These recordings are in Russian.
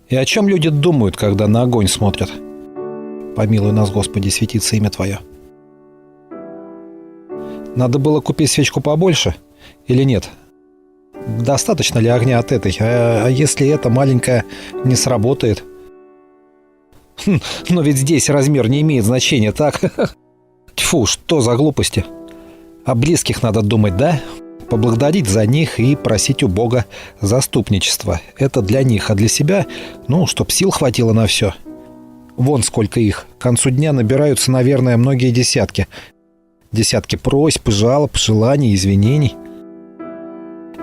И о чем люди думают, когда на огонь смотрят? Помилуй нас, Господи, светится имя Твое. Надо было купить свечку побольше или нет? Достаточно ли огня от этой? А если эта маленькая не сработает? Но ведь здесь размер не имеет значения, так? Тьфу, что за глупости? О близких надо думать, да? Поблагодарить за них и просить у Бога заступничества. Это для них, а для себя, чтоб сил хватило на все. Вон сколько их. К концу дня набираются, наверное, многие десятки. Десятки просьб, жалоб, желаний, извинений.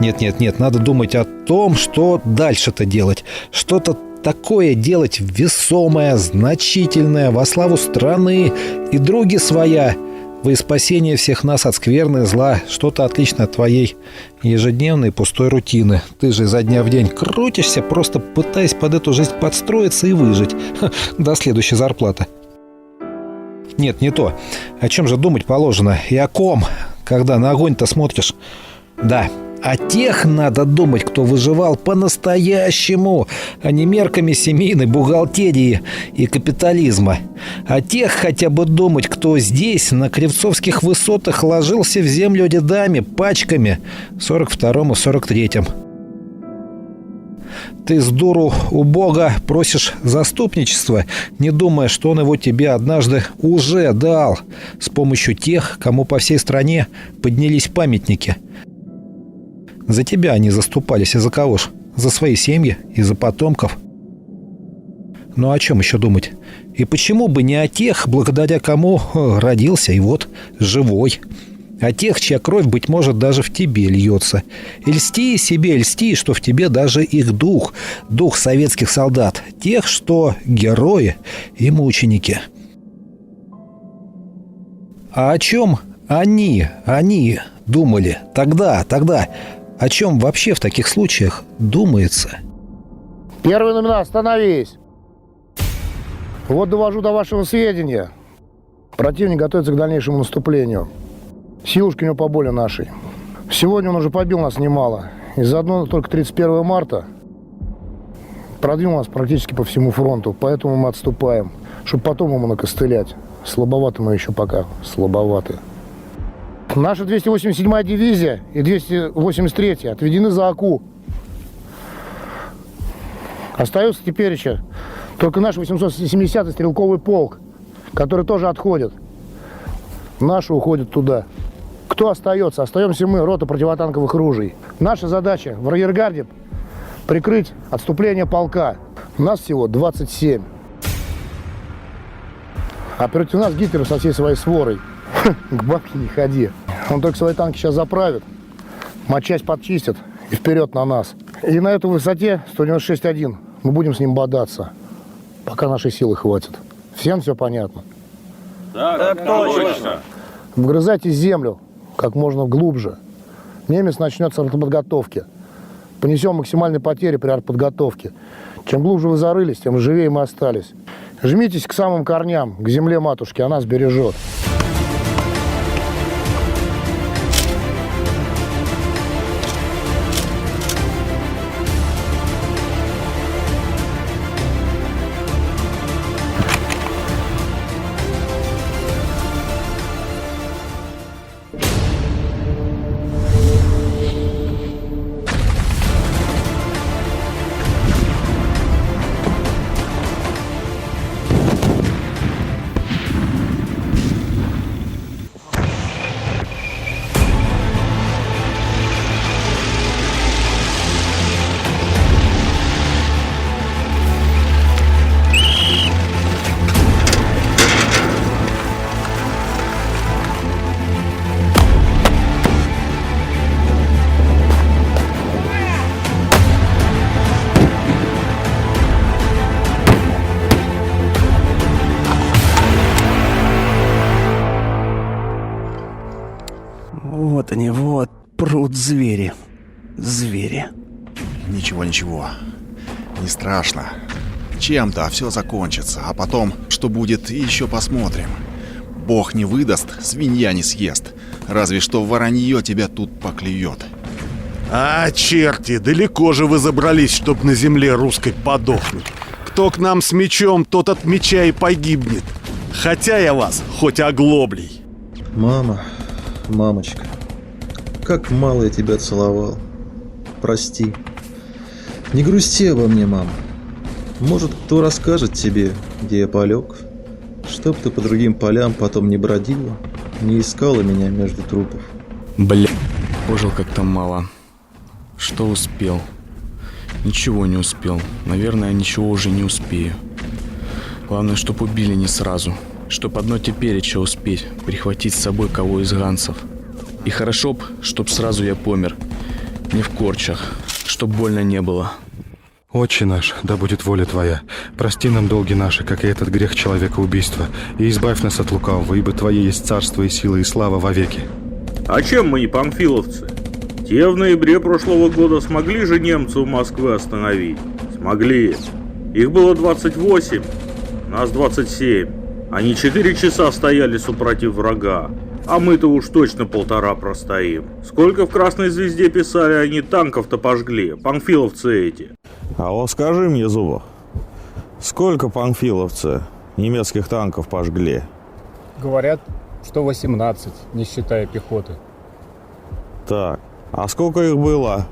Нет, надо думать о том, что дальше-то делать. Что-то такое делать весомое, значительное, во славу страны и други своя, во спасение всех нас от скверны, зла, что-то отличное от твоей ежедневной пустой рутины. Ты же изо дня в день крутишься, просто пытаясь под эту жизнь подстроиться и выжить до следующей зарплаты. Нет, не то. О чем же думать положено? И о ком, когда на огонь-то смотришь? Да, о тех надо думать, кто выживал по-настоящему, а не мерками семейной бухгалтерии и капитализма. О тех хотя бы думать, кто здесь, на Кривцовских высотах, ложился в землю дедами, пачками, в 42-м и 43-м. Ты с дуру у Бога просишь заступничества, не думая, что Он его тебе однажды уже дал с помощью тех, кому по всей стране поднялись памятники. За тебя они заступались, и за кого ж? За свои семьи и за потомков. Ну о чем еще думать? И почему бы не о тех, благодаря кому родился и вот живой? О тех, чья кровь, быть может, даже в тебе льется. И льсти себе, льсти, что в тебе даже их дух советских солдат, тех, что герои и мученики. А о чем они думали тогда? О чем вообще в таких случаях думается? Первый номер, остановись. Вот довожу до вашего сведения. Противник готовится к дальнейшему наступлению. Силушки у него поболее нашей. Сегодня он уже побил нас немало. И заодно только 31 марта продвинул нас практически по всему фронту. Поэтому мы отступаем, чтобы потом ему накостылять. Слабоваты мы еще пока, слабоваты. Наша 287-я дивизия и 283-я отведены за Аку. Остается теперь еще только наш 870-й стрелковый полк, который тоже отходит. Наши уходят туда. Кто остается? Остаемся мы, рота противотанковых ружей. Наша задача в арьергарде прикрыть отступление полка. Нас всего 27. А против нас Гитлер со всей своей сворой. К бабке не ходи. Он только свои танки сейчас заправит, матчасть подчистит и вперед на нас. И на этой высоте 196-1 мы будем с ним бодаться, пока нашей силы хватит. Всем все понятно? Так точно. Вгрызайте землю как можно глубже. Немец начнет с артподготовки. Понесем максимальные потери при артподготовке. Чем глубже вы зарылись, тем живее мы остались. Жмитесь к самым корням, к земле матушки, она нас бережет. Вот они, вот, прут звери. Звери. Ничего, не страшно. Чем-то все закончится, а потом, что будет, еще посмотрим. Бог не выдаст, свинья не съест. Разве что воронье тебя тут поклюет. А, черти, далеко же вы забрались, чтоб на земле русской подохнуть. Кто к нам с мечом, тот от меча и погибнет. Хотя я вас хоть оглоблей. Мама, мамочка, как мало я тебя целовал. Прости. Не грусти обо мне, мама. Может, кто расскажет тебе, где я полег, чтоб ты по другим полям потом не бродила, не искала меня между трупов. Бля, пожил как-то мало. Что успел? Ничего не успел. Наверное, ничего уже не успею. Главное, чтоб убили не сразу. Чтоб одно тепереча успеть прихватить с собой кого из ганцев. И хорошо б, чтоб сразу я помер. Не в корчах. Чтоб больно не было. Отче наш, да будет воля Твоя, прости нам долги наши, как и этот грех человекоубийства, и избавь нас от лукавого, ибо Твое есть царство и сила и слава вовеки. А чем мы не панфиловцы? Те в ноябре прошлого года смогли же немцев у Москвы остановить? Смогли. Их было 28, нас 27. Они 4 часа стояли супротив врага. А мы-то уж точно 1,5 простоим. Сколько в Красной Звезде писали, они танков-то пожгли, панфиловцы эти. А вот скажи мне, Зубов, сколько панфиловцы немецких танков пожгли? Говорят, что 18, не считая пехоты. Так, а сколько их было?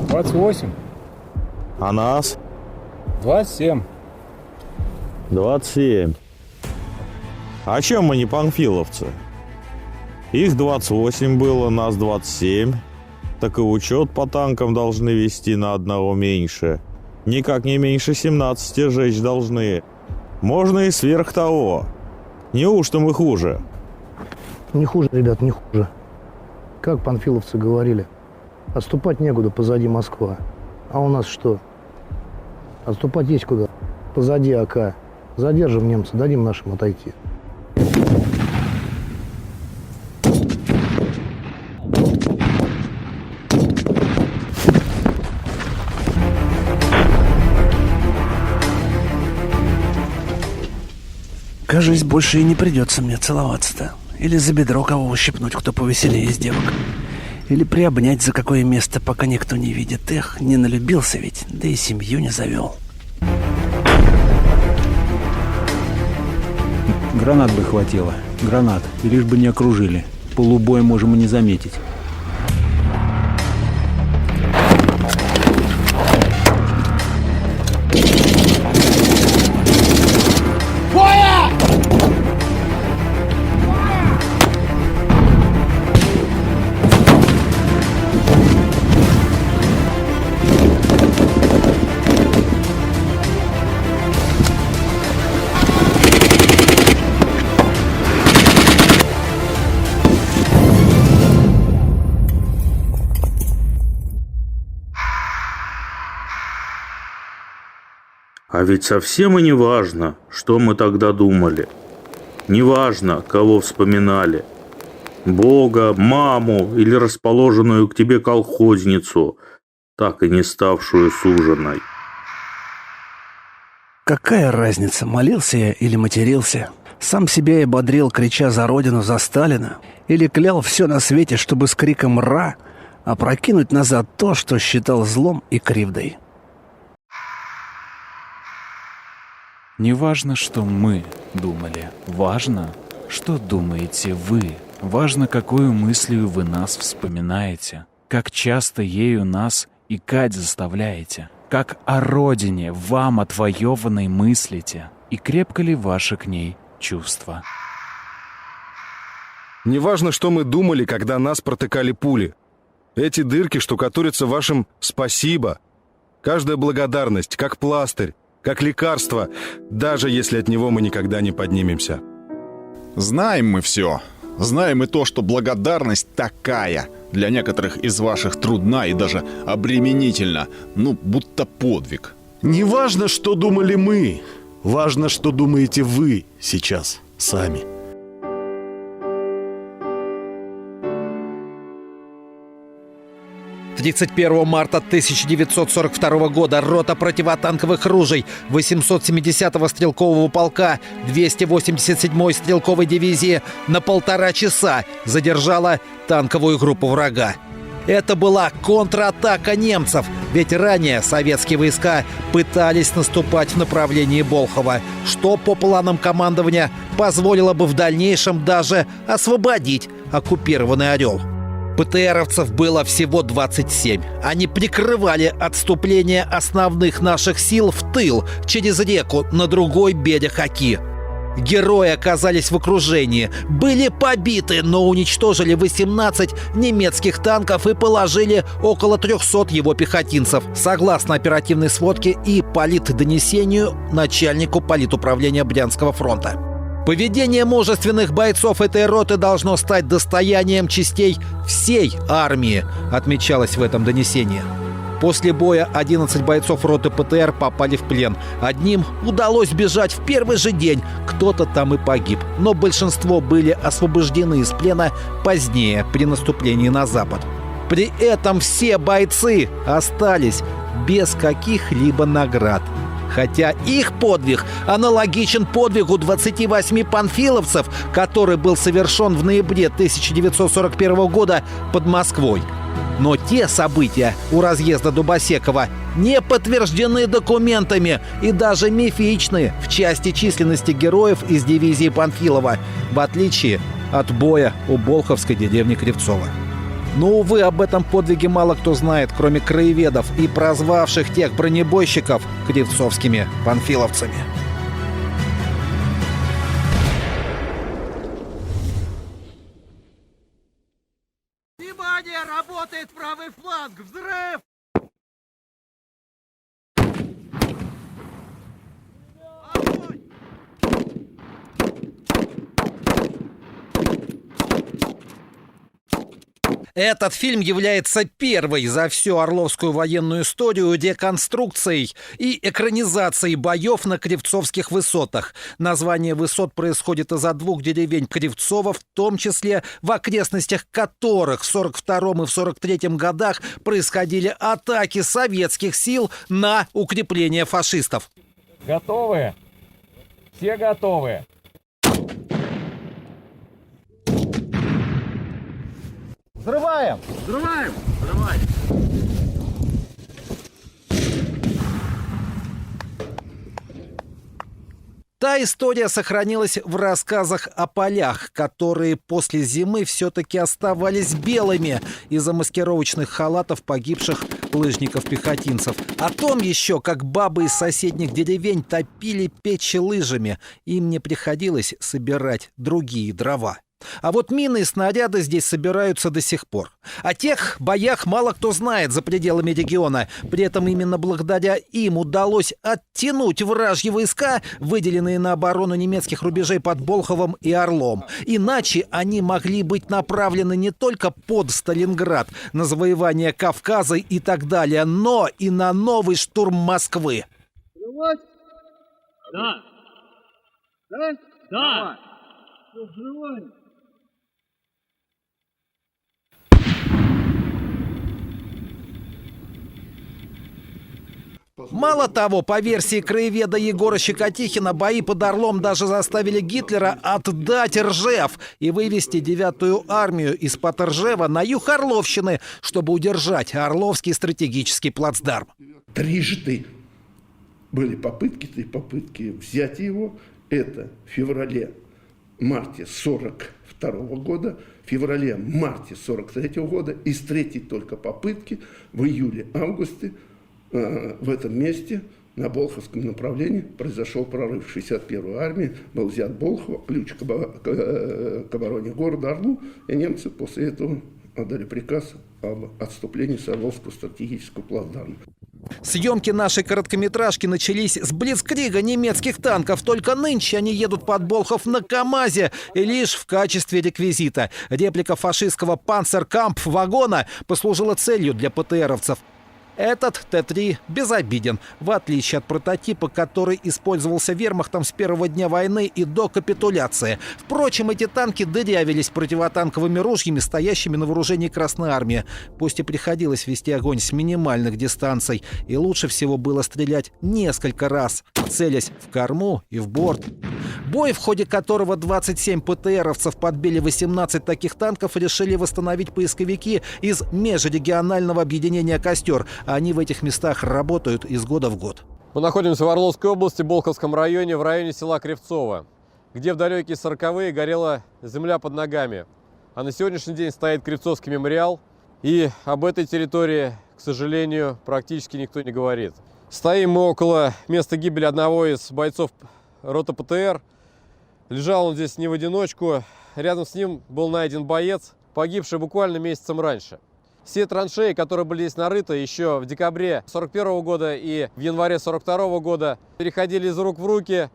28. А нас? 27. 27. А чем мы не панфиловцы? Их 28 было, нас 27. Так и учет по танкам должны вести на одного меньше. Никак не меньше 17 жечь должны. Можно и сверх того. Неужто мы хуже? Не хуже, ребят, не хуже. Как панфиловцы говорили, отступать некуда, позади Москва. А у нас что? Отступать есть куда. Позади АК. Задержим немцев, дадим нашим отойти. Кажись, больше и не придется мне целоваться-то. Или за бедро кого ущипнуть, кто повеселее из девок. Или приобнять за какое место, пока никто не видит. Эх, не налюбился ведь, да и семью не завел. Гранат бы хватило. Гранат. И лишь бы не окружили. Полубой можем и не заметить. А ведь совсем и не важно, что мы тогда думали. Не важно, кого вспоминали. Бога, маму или расположенную к тебе колхозницу, так и не ставшую суженой. Какая разница, молился я или матерился? Сам себя я бодрил, крича за родину, за Сталина? Или клял все на свете, чтобы с криком «Ра!» опрокинуть назад то, что считал злом и кривдой? Не важно, что мы думали. Важно, что думаете вы. Важно, какую мыслью вы нас вспоминаете. Как часто ею нас икать заставляете. Как о родине вам отвоеванной мыслите. И крепко ли ваши к ней чувства. Неважно, что мы думали, когда нас протыкали пули. Эти дырки штукатурятся вашим «спасибо». Каждая благодарность, как пластырь, как лекарство, даже если от него мы никогда не поднимемся. Знаем мы все. Знаем и то, что благодарность такая. Для некоторых из ваших трудна и даже обременительна. Ну, будто подвиг. Не важно, что думали мы. Важно, что думаете вы сейчас сами. В 31 марта 1942 года рота противотанковых ружей 870-го стрелкового полка 287-й стрелковой дивизии на 1,5 часа задержала танковую группу врага. Это была контратака немцев, ведь ранее советские войска пытались наступать в направлении Болхова, что по планам командования позволило бы в дальнейшем даже освободить оккупированный Орел. ПТРовцев было всего 27. Они прикрывали отступление основных наших сил в тыл через реку на другой берег Оки. Герои оказались в окружении, были побиты, но уничтожили 18 немецких танков и положили около 300 его пехотинцев, согласно оперативной сводке и политдонесению начальнику политуправления Брянского фронта. Поведение мужественных бойцов этой роты должно стать достоянием частей всей армии, отмечалось в этом донесении. После боя 11 бойцов роты ПТР попали в плен. Одним удалось бежать в первый же день, кто-то там и погиб. Но большинство были освобождены из плена позднее, при наступлении на запад. При этом все бойцы остались без каких-либо наград. Хотя их подвиг аналогичен подвигу 28 панфиловцев, который был совершен в ноябре 1941 года под Москвой. Но те события у разъезда Дубосекова не подтверждены документами и даже мифичны в части численности героев из дивизии Панфилова, в отличие от боя у Болховской деревни Кривцова. Но, увы, об этом подвиге мало кто знает, кроме краеведов и прозвавших тех бронебойщиков кривцовскими панфиловцами. Внимание! Работает правый фланг! Взрыв! Этот фильм является первой за всю орловскую военную историю деконструкцией и экранизацией боев на Кривцовских высотах. Название высот происходит из-за двух деревень Кривцова, в том числе в окрестностях которых в 1942 и в 1943 годах происходили атаки советских сил на укрепления фашистов. Готовы? Все готовы? Взрываем! Взрываем! Взрываем! Та история сохранилась в рассказах о полях, которые после зимы все-таки оставались белыми из-за маскировочных халатов погибших лыжников-пехотинцев. О том еще, как бабы из соседних деревень топили печи лыжами. Им не приходилось собирать другие дрова. А вот мины и снаряды здесь собираются до сих пор. О тех боях мало кто знает за пределами региона. При этом именно благодаря им удалось оттянуть вражьи войска, выделенные на оборону немецких рубежей под Болховом и Орлом. Иначе они могли быть направлены не только под Сталинград, на завоевание Кавказа и так далее, но и на новый штурм Москвы. Да! Да? Да! Взрываем! Мало того, по версии краеведа Егора Щекотихина, бои под Орлом даже заставили Гитлера отдать Ржев и вывести 9-ю армию из-под Ржева на юг Орловщины, чтобы удержать Орловский стратегический плацдарм. Трижды были попытки взять его. Это в феврале-марте 1942 года, в феврале-марте 1943 года и с третьей только попытки в июле-августе в этом месте, на Болховском направлении, произошел прорыв 61-й армии, был взят Болхово, ключ к обороне города Орлу, и немцы после этого отдали приказ об отступлении с Орловского стратегического плацдарма. Съемки нашей короткометражки начались с блицкрига немецких танков. Только нынче они едут под Болхов на КамАЗе и лишь в качестве реквизита. Реплика фашистского панцеркампф-вагона послужила целью для ПТРовцев. Этот Т-3 безобиден, в отличие от прототипа, который использовался вермахтом с первого дня войны и до капитуляции. Впрочем, эти танки дырявились противотанковыми ружьями, стоящими на вооружении Красной Армии. Пусть и приходилось вести огонь с минимальных дистанций, и лучше всего было стрелять несколько раз, целясь в корму и в борт. Бой, в ходе которого 27 ПТРовцев подбили 18 таких танков, решили восстановить поисковики из межрегионального объединения «Костер». Они в этих местах работают из года в год. Мы находимся в Орловской области, Болховском районе, в районе села Кривцово, где в далекие 40-е горела земля под ногами. А на сегодняшний день стоит Кривцовский мемориал, и об этой территории, к сожалению, практически никто не говорит. Стоим мы около места гибели одного из бойцов роты ПТР. Лежал он здесь не в одиночку, рядом с ним был найден боец, погибший буквально месяцем раньше. Все траншеи, которые были здесь нарыты еще в декабре 1941 года и в январе 1942 года, переходили из рук в руки.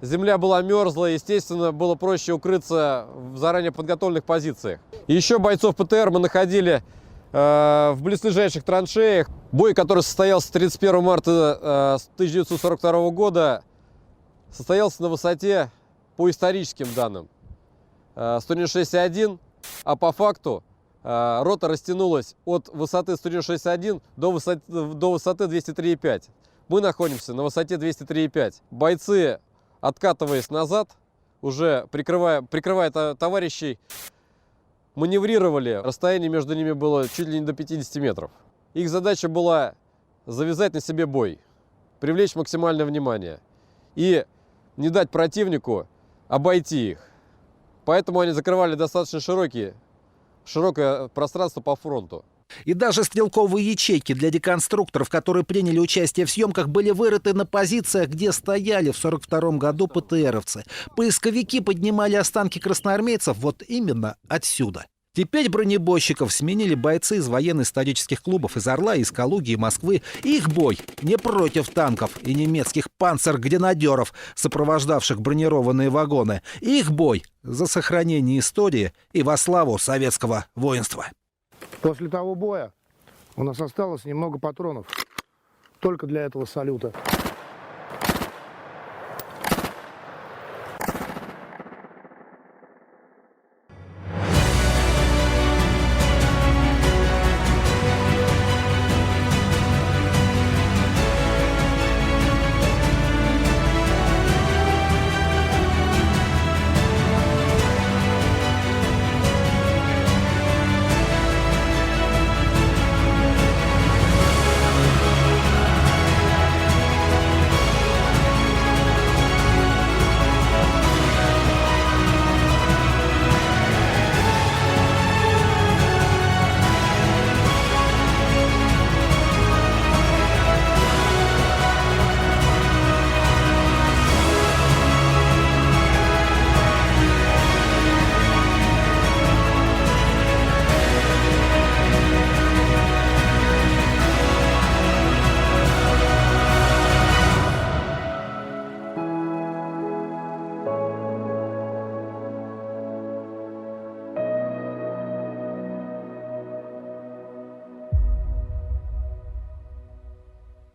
Земля была мерзлая, естественно, было проще укрыться в заранее подготовленных позициях. И еще бойцов ПТР мы находили в близлежащих траншеях. Бой, который состоялся 31 марта 1942 года, состоялся на высоте, по историческим данным, 196,1, а по факту рота растянулась от высоты 196,1 до высоты 203,5. Мы находимся на высоте 203,5. Бойцы, откатываясь назад, уже прикрывая товарищей, маневрировали. Расстояние между ними было чуть ли не до 50 метров. Их задача была завязать на себе бой, привлечь максимальное внимание и не дать противнику обойти их. Поэтому они закрывали достаточно широкое пространство по фронту. И даже стрелковые ячейки для деконструкторов, которые приняли участие в съемках, были вырыты на позициях, где стояли в 1942 году ПТРовцы. Поисковики поднимали останки красноармейцев вот именно отсюда. Теперь бронебойщиков сменили бойцы из военно-исторических клубов из Орла, из Калуги и Москвы. Их бой не против танков и немецких панцер-гренадеров, сопровождавших бронированные вагоны. Их бой за сохранение истории и во славу советского воинства. После того боя у нас осталось немного патронов. Только для этого салюта.